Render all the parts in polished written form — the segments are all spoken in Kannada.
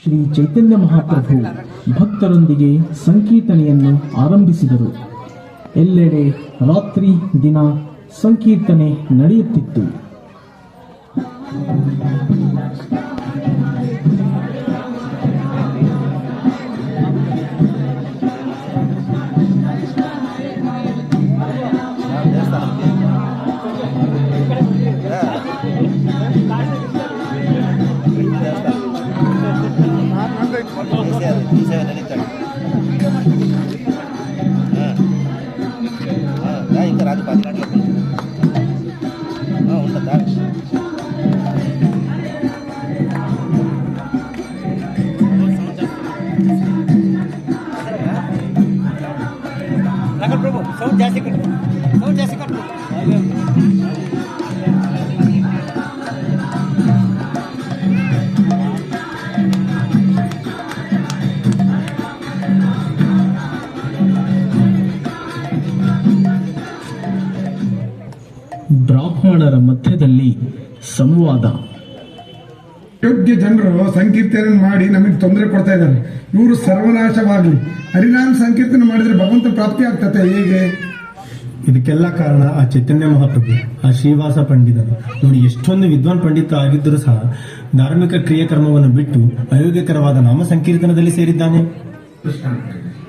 ಶ್ರೀ ಚೈತನ್ಯ ಮಹಾಪ್ರಭು ಭಕ್ತರೊಂದಿಗೆ ಸಂಕೀರ್ತನೆಯನ್ನು ಆರಂಭಿಸಿದರು. ಎಲ್ಲೆಡೆ ರಾತ್ರಿ ದಿನ ಸಂಕೀರ್ತನೆ ನಡೆಯುತ್ತಿತ್ತು. ఇంకా రాదు 10 గంటలకు ఉంటుందా? ప్రభు సౌండ్ జాస్తి కట్టు, సౌండ్ జాస్తి కట్టు. ಬ್ರಾಹ್ಮಣರ ಮಧ್ಯದಲ್ಲಿ ಸಂವಾದ. ಯೋಗ್ಯ ಜನರು ಸಂಕೀರ್ತನೆ ಮಾಡಿ ನಮಗೆ ತೊಂದರೆ ಕೊಡ್ತಾ ಇದ್ದಾರೆ. ಇವರು ಸರ್ವನಾಶವಾಗಲಿ. ಹರಿನಾಮ ಸಂಕೀರ್ತನೆ ಮಾಡಿದ್ರೆ ಭಗವಂತ ಪ್ರಾಪ್ತಿ ಆಗ್ತದೆ ಹೇಗೆ? ಇದಕ್ಕೆಲ್ಲ ಕಾರಣ ಆ ಚೈತನ್ಯ ಮಹಾಪ್ರಭು, ಆ ಶ್ರೀವಾಸ ಪಂಡಿತರು. ನೋಡಿ, ಎಷ್ಟೊಂದು ವಿದ್ವಾನ್ ಪಂಡಿತ ಆಗಿದ್ದರೂ ಸಹ ಧಾರ್ಮಿಕ ಕ್ರಿಯಾಕರ್ಮವನ್ನು ಬಿಟ್ಟು ಅಯೋಗ್ಯಕರವಾದ ನಾಮ ಸಂಕೀರ್ತನದಲ್ಲಿ ಸೇರಿದ್ದಾನೆ.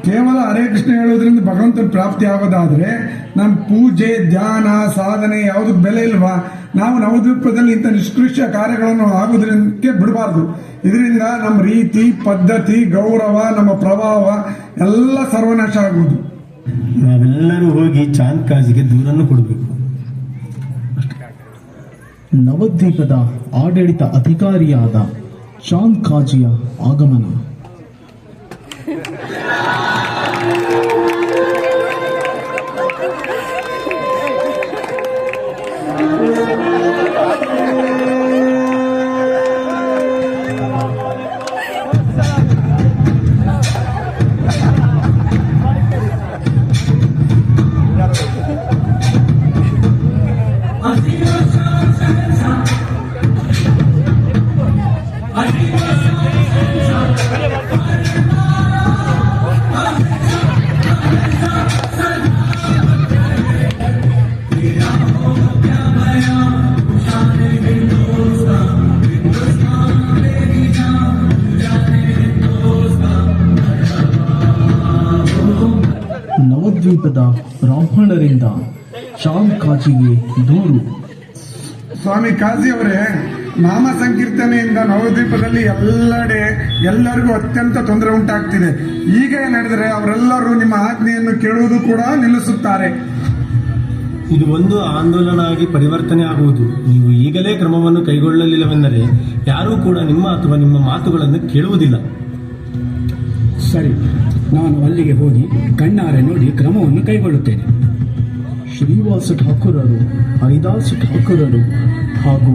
ಕೇವಲ ಹರೇ ಕೃಷ್ಣ ಹೇಳೋದ್ರಿಂದ ಭಗವಂತನ ಪ್ರಾಪ್ತಿ ಆಗೋದಾದ್ರೆ ನಮ್ಮ ಪೂಜೆ, ಧ್ಯಾನ, ಸಾಧನೆ ಯಾವುದಕ್ಕೆ ಬೆಲೆ ಇಲ್ವಾ? ನಾವು ನವದ್ವೀಪದಲ್ಲಿ ಇಂಥ ನಿಷ್ಕೃಷ್ಯ ಕಾರ್ಯಗಳನ್ನು ಆಗೋದ್ರಿಂದ ಬಿಡಬಾರ್ದು. ಇದರಿಂದ ನಮ್ಮ ರೀತಿ, ಪದ್ಧತಿ, ಗೌರವ, ನಮ್ಮ ಪ್ರಭಾವ ಎಲ್ಲ ಸರ್ವನಾಶ ಆಗುವುದು. ನಾವೆಲ್ಲರೂ ಹೋಗಿ ಚಾಂದ್ ಕಾಜಿಗೆ ದೂರನ್ನು ಕೊಡಬೇಕು. ನವದ್ವೀಪದ ಆಡಳಿತ ಅಧಿಕಾರಿಯಾದ ಚಾಂದ್ ಕಾಜಿಯ ಆಗಮನ. ನವದ್ವೀಪದ ಬ್ರಾಹ್ಮಣರಿಂದ ಚಾಂದ್ ಕಾಜಿಗೆ ದೂರು. ಸ್ವಾಮಿ ಕಾಜಿ ಅವರೇ, ನಾಮ ಸಂಕೀರ್ತನೆಯಿಂದ ನವದ್ವೀಪದಲ್ಲಿ ಎಲ್ಲರಿಗೂ ಅತ್ಯಂತ ತೊಂದರೆ ಉಂಟಾಗ್ತಿದೆ. ಈಗ ನಡೆದರೆ ಅವರೆಲ್ಲರೂ ನಿಮ್ಮ ಆಜ್ಞೆಯನ್ನು ಕೇಳುವುದು ಕೂಡ ನಿಲ್ಲಿಸುತ್ತಾರೆ. ಇದು ಒಂದು ಆಂದೋಲನ ಆಗಿ ಪರಿವರ್ತನೆ ಆಗುವುದು. ನೀವು ಈಗಲೇ ಕ್ರಮವನ್ನು ಕೈಗೊಳ್ಳಲಿಲ್ಲವೆಂದರೆ ಯಾರೂ ಕೂಡ ನಿಮ್ಮ ಅಥವಾ ನಿಮ್ಮ ಮಾತುಗಳನ್ನು ಕೇಳುವುದಿಲ್ಲ. ಸರಿ, ನಾನು ಅಲ್ಲಿಗೆ ಹೋಗಿ ಕಣ್ಣಾರೆ ನೋಡಿ ಕ್ರಮವನ್ನು ಕೈಗೊಳ್ಳುತ್ತೇನೆ. ಶ್ರೀವಾಸ ಠಾಕೂರರು, ಹರಿದಾಸ ಠಾಕೂರರು ಹಾಗೂ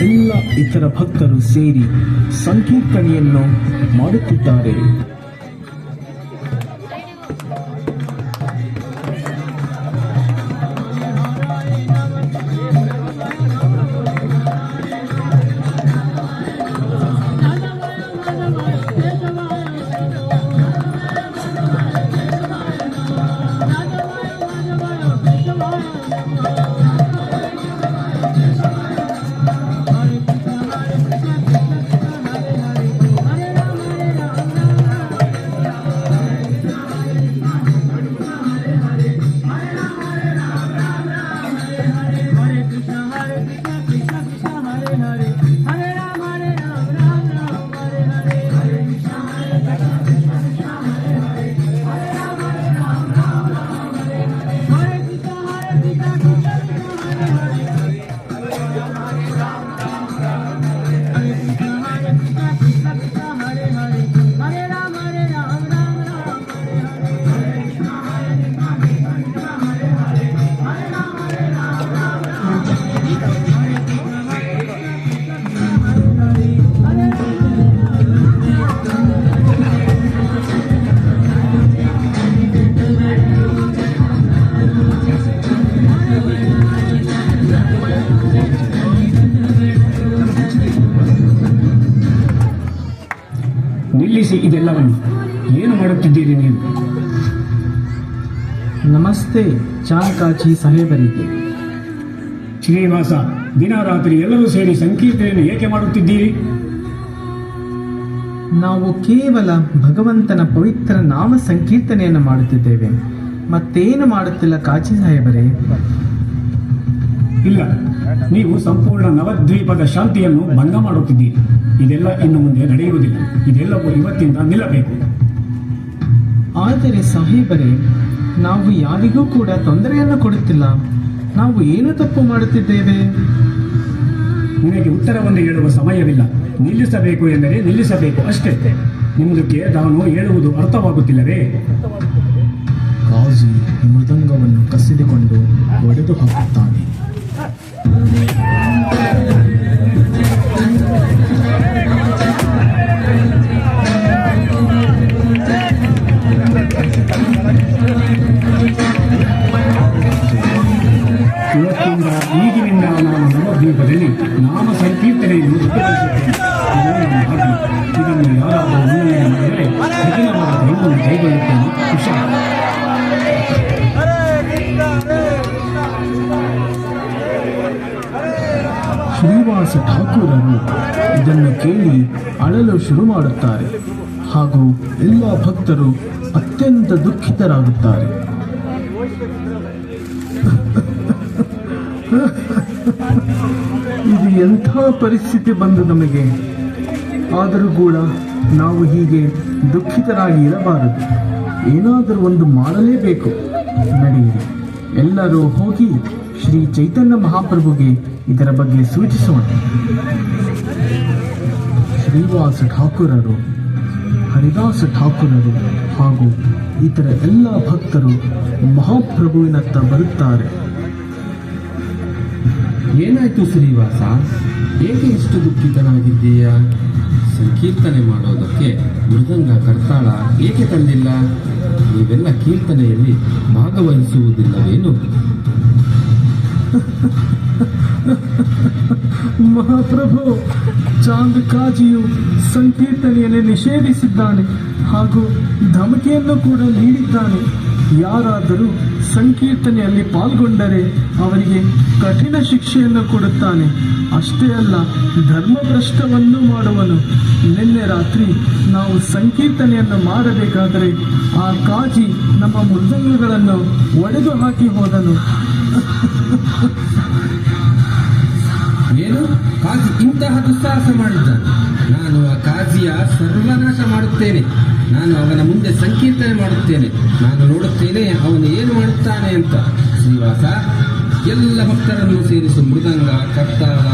ಎಲ್ಲ ಇತರ ಭಕ್ತರು ಸೇರಿ ಸಂಕೀರ್ತನೆಯನ್ನು ಮಾಡುತ್ತಿದ್ದಾರೆ. ನಿಲ್ಲಿಸಿ ಇದೆಲ್ಲವನ್ನು. ಏನು ಮಾಡುತ್ತಿದ್ದೀರಿ ನೀವು? ನಮಸ್ತೆ ಚಾಂಕಾಚಿ ಸಾಹೇಬರಿಗೆ. ಶ್ರೀನಿವಾಸ, ದಿನ ರಾತ್ರಿ ಎಲ್ಲರೂ ಸೇರಿ ಸಂಕೀರ್ತನೆಯನ್ನು ಏಕೆ ಮಾಡುತ್ತಿದ್ದೀರಿ? ನಾವು ಕೇವಲ ಭಗವಂತನ ಪವಿತ್ರ ನಾಮ ಸಂಕೀರ್ತನೆಯನ್ನು ಮಾಡುತ್ತಿದ್ದೇವೆ, ಮತ್ತೇನು ಮಾಡುತ್ತಿಲ್ಲ ಕಾಚಿ ಸಾಹೇಬರೇ. ಇಲ್ಲ, ನೀವು ಸಂಪೂರ್ಣ ನವದ್ವೀಪದ ಶಾಂತಿಯನ್ನು ಭಂಗ ಮಾಡುತ್ತಿದ್ದೀರಿ. ಇದೆಲ್ಲ ಇನ್ನು ಮುಂದೆ ನಡೆಯುವುದಿಲ್ಲ. ಇದೆಲ್ಲವೂ ಇವತ್ತಿಂದ ನಿಲ್ಲಬೇಕು. ಆದರೆ ಸಾಹೇಬರೇ, ನಾವು ಯಾರಿಗೂ ಕೂಡ ತೊಂದರೆಯನ್ನು ಕೊಡುತ್ತಿಲ್ಲ. ನಾವು ಏನು ತಪ್ಪು ಮಾಡುತ್ತಿದ್ದೇವೆ? ನಿನಗೆ ಉತ್ತರವನ್ನು ಹೇಳುವ ಸಮಯವಿಲ್ಲ. ನಿಲ್ಲಿಸಬೇಕು ಎಂದರೆ ನಿಲ್ಲಿಸಬೇಕು ಅಷ್ಟೇ. ನಿಮ್ಮದಕ್ಕೆ ನಾನು ಹೇಳುವುದು ಅರ್ಥವಾಗುತ್ತಿಲ್ಲವೇ? ಕಾಜಿ ಮೃದಂಗವನ್ನು ಕಸಿದುಕೊಂಡು ಒಡೆದು ಹಾಕುತ್ತಾನೆ. ಇವತ್ತಿಂದ ಈಗಿನಿಂದ ನಾನು ನವದ್ವೀಪದಲ್ಲಿ ನಾಮ ಸಂಕೀರ್ತನೆಯನ್ನು ರದ್ದುಪಡಿಸುತ್ತೇನೆ. ಇದನ್ನು ಯಾರಾದರೂ ಉಲ್ಲಂಘನೆ ಮಾಡಿದರೆ ಕಠಿಣವಾದ ಕ್ರಮವನ್ನು ಕೈಗೊಳ್ಳುತ್ತೇನೆ. ಹುಷಾರ್. ಶ್ರೀನಿವಾಸ ಠಾಕೂರರು ಇದನ್ನು ಕೇಳಿ ಅಳಲು ಶುರು ಮಾಡುತ್ತಾರೆ ಹಾಗೂ ಎಲ್ಲ ಭಕ್ತರು ಅತ್ಯಂತ ದುಃಖಿತರಾಗುತ್ತಾರೆ. ಇದು ಎಂಥ ಪರಿಸ್ಥಿತಿ ಬಂದು ನಮಗೆ. ಆದರೂ ಕೂಡ ನಾವು ಹೀಗೆ ದುಃಖಿತರಾಗಿ ಇರಬಾರದು. ಏನಾದರೂ ಒಂದು ಮಾಡಲೇಬೇಕು. ನಡೆಯಿರಿ, ಎಲ್ಲರೂ ಹೋಗಿ ಶ್ರೀ ಚೈತನ್ಯ ಮಹಾಪ್ರಭುಗೆ ಇದರ ಬಗ್ಗೆ ಸೂಚಿಸೋಣ. ಶ್ರೀನಿವಾಸ ಠಾಕೂರರು, ಹರಿದಾಸ ಠಾಕೂರರು ಹಾಗೂ ಇತರ ಎಲ್ಲ ಭಕ್ತರು ಮಹಾಪ್ರಭುವಿನತ್ತ ಬರುತ್ತಾರೆ. ಏನಾಯ್ತು ಶ್ರೀನಿವಾಸ? ಏಕೆ ಇಷ್ಟು ದುಃಖಿತನಾಗಿದ್ದೀಯ? ಸಂಕೀರ್ತನೆ ಮಾಡೋದಕ್ಕೆ ಮೃದಂಗ ಕರ್ತಾಳ ಏಕೆ ತಂದಿಲ್ಲ? ನೀವೆಲ್ಲ ಕೀರ್ತನೆಯಲ್ಲಿ ಭಾಗವಹಿಸುವುದಿಲ್ಲವೇನು? ಮಹಾಪ್ರಭು, ಚಾಂದ್ ಕಾಜಿಯು ಸಂಕೀರ್ತನೆಯನ್ನು ನಿಷೇಧಿಸಿದ್ದಾನೆ ಹಾಗೂ ಧಮಕಿಯನ್ನು ಕೂಡ ನೀಡಿದ್ದಾನೆ. ಯಾರಾದರೂ ಸಂಕೀರ್ತನೆಯಲ್ಲಿ ಪಾಲ್ಗೊಂಡರೆ ಅವರಿಗೆ ಕಠಿಣ ಶಿಕ್ಷೆಯನ್ನು ಕೊಡುತ್ತಾನೆ. ಅಷ್ಟೇ ಅಲ್ಲ, ಧರ್ಮಭ್ರಷ್ಟವನ್ನು ಮಾಡುವನು. ನಿನ್ನೆ ರಾತ್ರಿ ನಾವು ಸಂಕೀರ್ತನೆಯನ್ನು ಮಾಡಬೇಕಾದರೆ ಆ ಕಾಜಿ ನಮ್ಮ ಮೃದಂಗಗಳನ್ನು ಒಡೆದು ಹಾಕಿ ಹೋದನು. ಏನು, ಕಾಜಿ ಇಂತಹ ದುಸ್ಸಾಹಸ ಮಾಡಿದ್ದಾನೆ? ನಾನು ಆ ಕಾಜಿಯ ಸರ್ವನಾಶ ಮಾಡುತ್ತೇನೆ. ನಾನು ಅವನ ಮುಂದೆ ಸಂಕೀರ್ತನೆ ಮಾಡುತ್ತೇನೆ. ನಾನು ನೋಡುತ್ತೇನೆ ಅವನು ಏನು ಮಾಡುತ್ತಾನೆ ಅಂತ. ಶ್ರೀನಿವಾಸ, ಎಲ್ಲ ಭಕ್ತರನ್ನು ಸೇರಿಸು. ಮೃದಂಗ, ಕರ್ತಾಳ,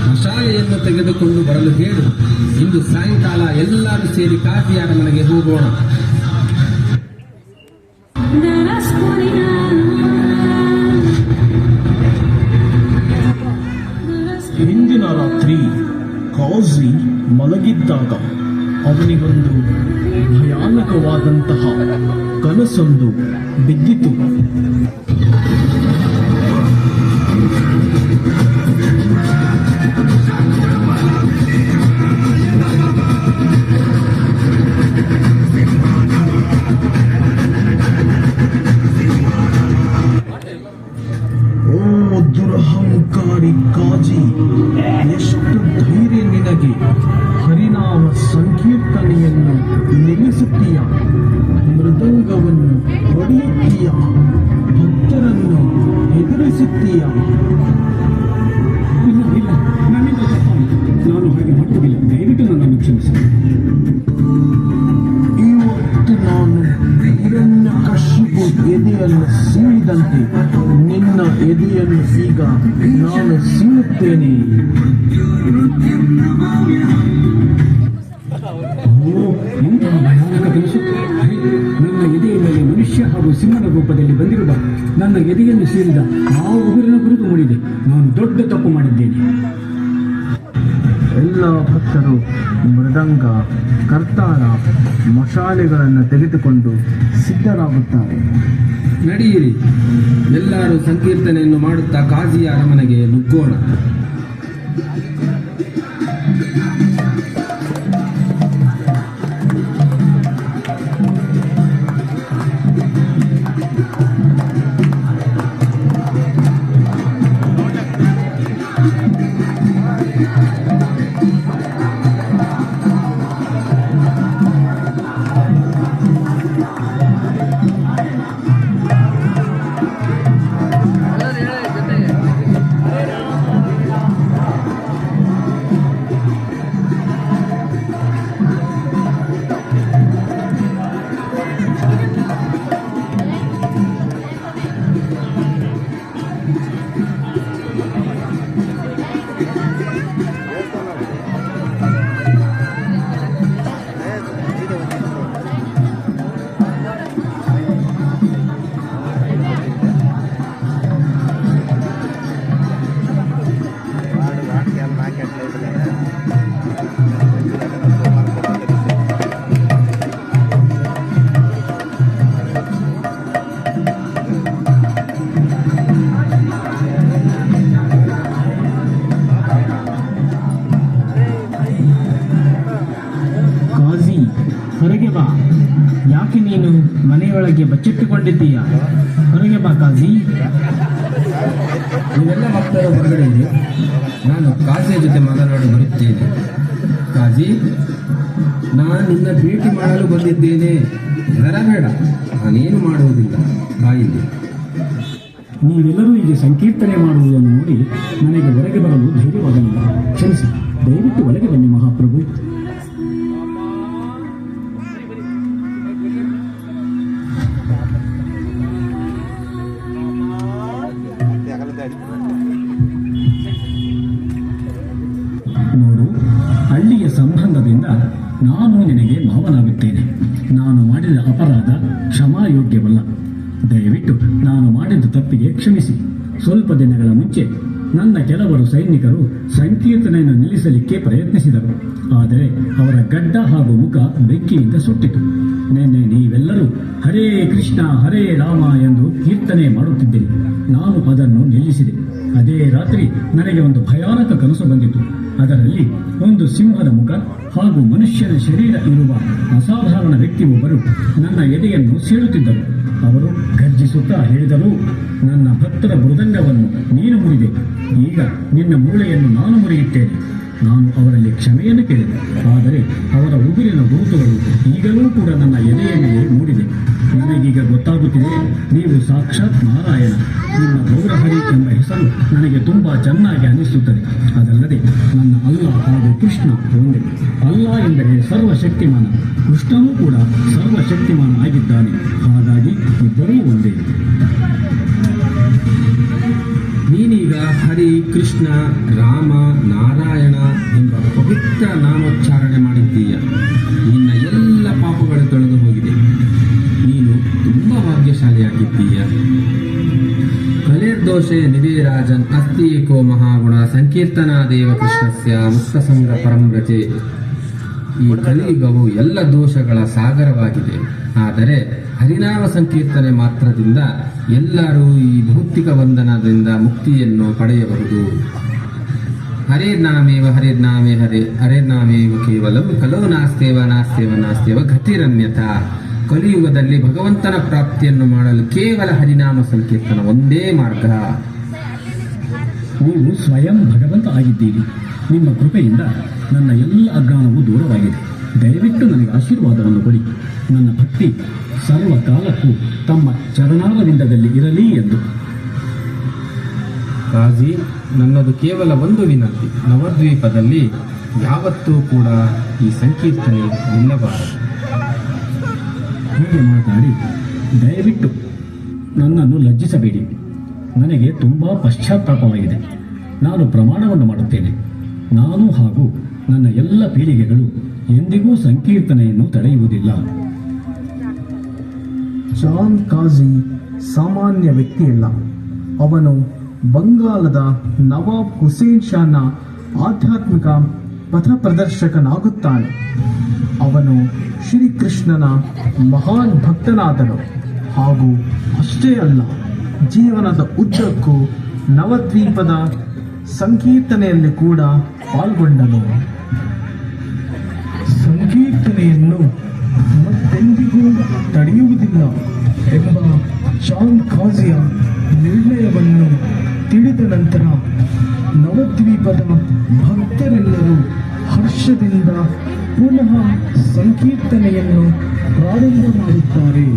ಮಶಾಲೆಯನ್ನು ತೆಗೆದುಕೊಂಡು ಬರಲು ಹೇಳು. ಇಂದು ಸಾಯಂಕಾಲ ಎಲ್ಲರೂ ಸೇರಿ ಕಾಜಿಯ ಅರಮನೆಗೆ ಹೋಗೋಣ. ಹಿಂದಿನ ರಾತ್ರಿ ಕಾಜಿ ಮಲಗಿದ್ದಾಗ ಅವನಿಗೊಂದು ಭಯಾನಕವಾದಂತಹ ಕನಸೊಂದು ಬಿದ್ದಿತು. ಓ ದುರಹಂಕಾರಿ ಕಾಜಿ, ಎಷ್ಟು ಧೈರ್ಯ ನಿನಗೆ! ಹರಿನಾಮ ಸಂಕೀರ್ತನೆಯನ್ನು ನಿಲ್ಲಿಸುತ್ತೀಯ, ಮೃದಂಗವನ್ನು ಹೊಡೆಯುತ್ತೀಯ, ಭಕ್ತರನ್ನು ಹೆದರಿಸುತ್ತೀಯ. ಇಲ್ಲ ಇಲ್ಲ, ನನ್ನಿಂದ ತಪ್ಪಾಯಿತು. ನಾನು ಹಾಗೆ ಮಾಡುವುದಿಲ್ಲ. ದಯವಿಟ್ಟು ನನ್ನನ್ನು ಕ್ಷಮಿಸಿ. ಇವತ್ತು ನಾನು ಹಿರಣ್ಯಕಶಿಪು ಎದೆಯನ್ನು ಸೀಳಿದಂತೆ ನಿನ್ನ ಎದೆಯನ್ನು ಈಗ ನಾನು ಸೀಳುತ್ತೇನೆ. ಎಂತಹ ಭಯಾನಕ ಕನಸು! ನನ್ನ ಎದೆಯ ಮೇಲೆ ಮನುಷ್ಯ ಹಾಗೂ ಸಿಂಹದ ರೂಪದಲ್ಲಿ ಬಂದಿರುವ ನನ್ನ ಎದೆಯನ್ನು ಸೇರಿದ ಆ ಉಗುರಿನ ಗುರುತು ಮೂಡಿದೆ. ನಾನು ದೊಡ್ಡ ತಪ್ಪು ಮಾಡಿದ್ದೇನೆ. ಎಲ್ಲ ಭಕ್ತರು ಮೃದಂಗ, ಕರ್ತಾಳ, ಮಶಾಲೆಗಳನ್ನು ತೆಗೆದುಕೊಂಡು ಸಿದ್ಧರಾಗುತ್ತಾರೆ. ನಡೆಯಿರಿ, ಎಲ್ಲರೂ ಸಂಕೀರ್ತನೆಯನ್ನು ಮಾಡುತ್ತಾ ಕಾಜಿಯ ಅರಮನೆಗೆ ನುಗ್ಗೋಣ. ಹೊರಗೆ ಬಾ. ಯಾಕೆ ನೀನು ಮನೆಯೊಳಗೆ ಬಚ್ಚಿಟ್ಟುಕೊಂಡಿದ್ದೀಯಾ? ಹೊರಗೆ ಬಾ ಕಾಜಿ. ನೀವೆಲ್ಲ ಮಕ್ಕಳ ಹೊರಗಡೆ ಇದೆ. ನಾನು ಕಾಜಿಯ ಜೊತೆ ಮಾತನಾಡಿ ಬರುತ್ತೇನೆ. ಕಾಜಿ, ನಾನು ನಿನ್ನ ಭೇಟಿ ಮಾಡಲು ಬಂದಿದ್ದೇನೆ. ಬರಬೇಡ, ನಾನೇನು ಮಾಡುವುದಿಲ್ಲ. ಬಾಯಿದೆ. ನೀವೆಲ್ಲರೂ ಈಗ ಸಂಕೀರ್ತನೆ ಮಾಡುವುದನ್ನು ನೋಡಿ ನನಗೆ ಹೊರಗೆ ಬರಲು ಧೈರ್ಯವಾಗಲಿಲ್ಲ. ಕ್ಷಮಿಸಿ, ದಯವಿಟ್ಟು ಒಳಗೆ ಬನ್ನಿ ಮಹಾಪ್ರಭು. ನೋಡು, ಹಳ್ಳಿಯ ಸಂಬಂಧದಿಂದ ನಾನು ನಿನಗೆ ಮಾವನಾಗುತ್ತೇನೆ. ನಾನು ಮಾಡಿದ ಅಪರಾಧ ಕ್ಷಮಾಯೋಗ್ಯವಲ್ಲ. ದಯವಿಟ್ಟು ನಾನು ಮಾಡಿದ ತಪ್ಪಿಗೆ ಕ್ಷಮಿಸಿ. ಸ್ವಲ್ಪ ದಿನಗಳ ಮುಂಚೆ ನನ್ನ ಕೆಲವರು ಸೈನಿಕರು ಸಂಕೀರ್ತನೆಯನ್ನು ನಿಲ್ಲಿಸಲಿಕ್ಕೆ ಪ್ರಯತ್ನಿಸಿದರು. ಆದರೆ ಅವರ ಗಡ್ಡ ಹಾಗೂ ಮುಖ ಬೆಂಕಿಯಿಂದ ಸುಟ್ಟಿತು. ನಿನ್ನೆ ನೀವೆಲ್ಲರೂ ಹರೇ ಕೃಷ್ಣ ಹರೇ ರಾಮ ಎಂದು ಕೀರ್ತನೆ ಮಾಡುತ್ತಿದ್ದೀರಿ. ನಾನು ಅದನ್ನು ನಿಲ್ಲಿಸಿದೆ. ಅದೇ ರಾತ್ರಿ ನನಗೆ ಒಂದು ಭಯಾನಕ ಕನಸು ಬಂದಿತು. ಅದರಲ್ಲಿ ಒಂದು ಸಿಂಹದ ಮುಖ ಹಾಗೂ ಮನುಷ್ಯನ ಶರೀರ ಇರುವ ಅಸಾಧಾರಣ ವ್ಯಕ್ತಿ ಒಬ್ಬರು ನನ್ನ ಎದೆಯನ್ನು ಸೀಳುತ್ತಿದ್ದರು. ಅವರು ಗರ್ಜಿಸುತ್ತಾ ಹೇಳಿದರು, ನನ್ನ ಭಕ್ತರ ಮೃದಂಗವನ್ನು ನೀನು ಮುರಿದೆ, ಈಗ ನಿನ್ನ ಮೂಳೆಯನ್ನು ನಾನು ಮುರಿಯುತ್ತೇನೆ. ನಾನು ಅವರಲ್ಲಿ ಕ್ಷಮೆಯನ್ನು ಕೇಳಿದೆ. ಆದರೆ ಅವರ ಉಗುರಿನ ಗುರುತುಗಳು ಈಗಲೂ ಕೂಡ ನನ್ನ ಎದೆಯ ಮೇಲೆ ಮೂಡಿದೆ. ನನಗೀಗ ಗೊತ್ತಾಗುತ್ತಿದೆ, ನೀವು ಸಾಕ್ಷಾತ್ ನಾರಾಯಣ. ನಿಮ್ಮ ಗೌರಹರಿ ಎಂಬ ಹೆಸರು ನನಗೆ ತುಂಬಾ ಚೆನ್ನಾಗಿ ಅನಿಸುತ್ತದೆ. ಅದಲ್ಲದೆ ನನ್ನ ಅಲ್ಲ ಹಾಗೂ ಕೃಷ್ಣ ಒಂದೇ. ಅಲ್ಲ ಎಂದರೆ ಸರ್ವಶಕ್ತಿಮಾನ, ಕೃಷ್ಣನೂ ಕೂಡ ಸರ್ವಶಕ್ತಿಮಾನ ಆಗಿದ್ದಾನೆ. ಹಾಗಾಗಿ ಇಬ್ಬರೂ ಒಂದೇ. ನೀನೀಗ ಹರಿ ಕೃಷ್ಣ ರಾಮ ನಾರಾಯಣ ಎಂಬ ಪವಿತ್ರ ನಾಮೋಚ್ಚಾರಣೆ ಮಾಡಿದ್ದೀಯ. ನಿನ್ನ ಎಲ್ಲ ಪಾಪಗಳು ತೊಳೆದು ಹೋಗಿದೆ. ನೀನು ತುಂಬ ಭಾಗ್ಯಶಾಲಿಯಾಗಿದ್ದೀಯ. ಕಲಿರ್ದೋಷೆ ನಿವೇರಾಜನ್ ಅಸ್ತಿ ಏಕೋ ಮಹಾಗುಣ ಸಂಕೀರ್ತನಾದೇವ ಕೃಷ್ಣಸ್ಯ ಮುಕ್ತಸಂಗ ಪರಂರಚೆ. ಈ ಕಲಿಯುಗವು ಎಲ್ಲ ದೋಷಗಳ ಸಾಗರವಾಗಿದೆ. ಆದರೆ ಹರಿನಾಮ ಸಂಕೀರ್ತನೆ ಮಾತ್ರದಿಂದ ಎಲ್ಲರೂ ಈ ಭೌತಿಕ ಬಂಧನದಿಂದ ಮುಕ್ತಿಯನ್ನು ಪಡೆಯಬಹುದು. ಹರೇರ್ನಾಮೇವ ಹರೇರ್ನಾಮೇ ಹರೇರ್ನಾಮೇವ ಕೇವಲಂ ಕಲೋ ನಾಸ್ತೇವ ನಾಸ್ತೇವ ನಾಸ್ತೇವ ಗತಿರನ್ಯತಾ. ಕಲಿಯುಗದಲ್ಲಿ ಭಗವಂತನ ಪ್ರಾಪ್ತಿಯನ್ನು ಮಾಡಲು ಕೇವಲ ಹರಿನಾಮ ಸಂಕೀರ್ತನ ಒಂದೇ ಮಾರ್ಗ. ನೀವು ಸ್ವಯಂ ಭಗವಂತ ಆಗಿದ್ದೀರಿ. ನಿಮ್ಮ ಕೃಪೆಯಿಂದ ನನ್ನ ಎಲ್ಲ ಅಜ್ಞಾನವೂ ದೂರವಾಗಿದೆ. ದಯವಿಟ್ಟು ನನಗೆ ಆಶೀರ್ವಾದವನ್ನು ಕೊಡಿ. ನನ್ನ ಭಕ್ತಿ ಸರ್ವಕಾಲಕ್ಕೂ ತಮ್ಮ ಚರಣಾರವಿಂದದಲ್ಲಿ ಇರಲಿ ಎಂದು. ಕಾಜಿ, ನನ್ನದು ಕೇವಲ ಒಂದು ವಿನಂತಿ. ನವದ್ವೀಪದಲ್ಲಿ ಯಾವತ್ತೂ ಕೂಡ ಈ ಸಂಕೀರ್ತನೆ ನಿಲ್ಲಬಾರದು. ಹೀಗೆ ಮಾತಾಡಿ ದಯವಿಟ್ಟು ನನ್ನನ್ನು ಲಜ್ಜಿಸಬೇಡಿ. ನನಗೆ ತುಂಬ ಪಶ್ಚಾತ್ತಾಪವಾಗಿದೆ. ನಾನು ಪ್ರಮಾಣವನ್ನು ಮಾಡುತ್ತೇನೆ. ನಾನು ಹಾಗೂ ನನ್ನ ಎಲ್ಲ ಪೀಳಿಗೆಗಳು ಎಂದಿಗೂ ಸಂಕೀರ್ತನೆಯನ್ನು ತಡೆಯುವುದಿಲ್ಲ. ಜಾನ್ ಕಾಜಿ ಸಾಮಾನ್ಯ ವ್ಯಕ್ತಿಯಲ್ಲ. ಅವನು ಬಂಗಾಲದ ನವಾಬ್ ಹುಸೇನ್ ಶಾನ ಆಧ್ಯಾತ್ಮಿಕ ಪಥಪ್ರದರ್ಶಕನಾಗುತ್ತಾನೆ. ಅವನು ಶ್ರೀಕೃಷ್ಣನ ಮಹಾನ್ ಭಕ್ತನಾದನು. ಹಾಗೂ ಅಷ್ಟೇ ಅಲ್ಲ, ಜೀವನದ ಉದ್ದಕ್ಕೂ ನವದ್ವೀಪದ ಸಂಕೀರ್ತನೆಯಲ್ಲಿ ಕೂಡ ಪಾಲ್ಗೊಂಡನು. ಸಂಕೀರ್ತನೆಯನ್ನು ಮತ್ತೆಂದಿಗೂ ತಡೆಯುವುದಿಲ್ಲ ಎಂಬ ಜಾನ್ ಕಾಜಿಯ ನಿರ್ಣಯವನ್ನು ತಿಳಿದ ನಂತರ ನವದ್ವೀಪದ ಭಕ್ತರೆಲ್ಲರೂ ಹರ್ಷದಿಂದ ಪುನಃ ಸಂಕೀರ್ತನೆಯನ್ನು ಪ್ರಾರಂಭ ಮಾಡುತ್ತಾರೆ.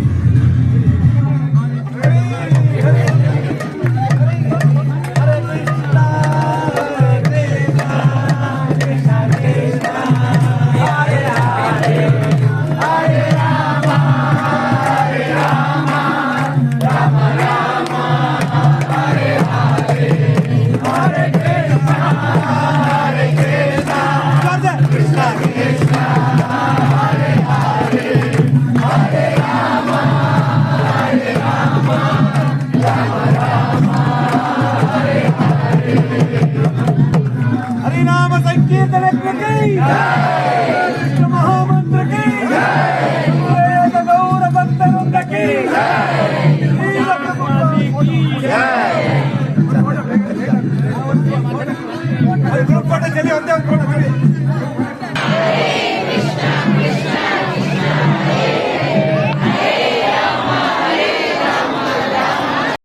हरिनाम संकीर्तन कृष्ण महामंत्र की वेद गौर भक्तवृंद की श्री भगवान की जय।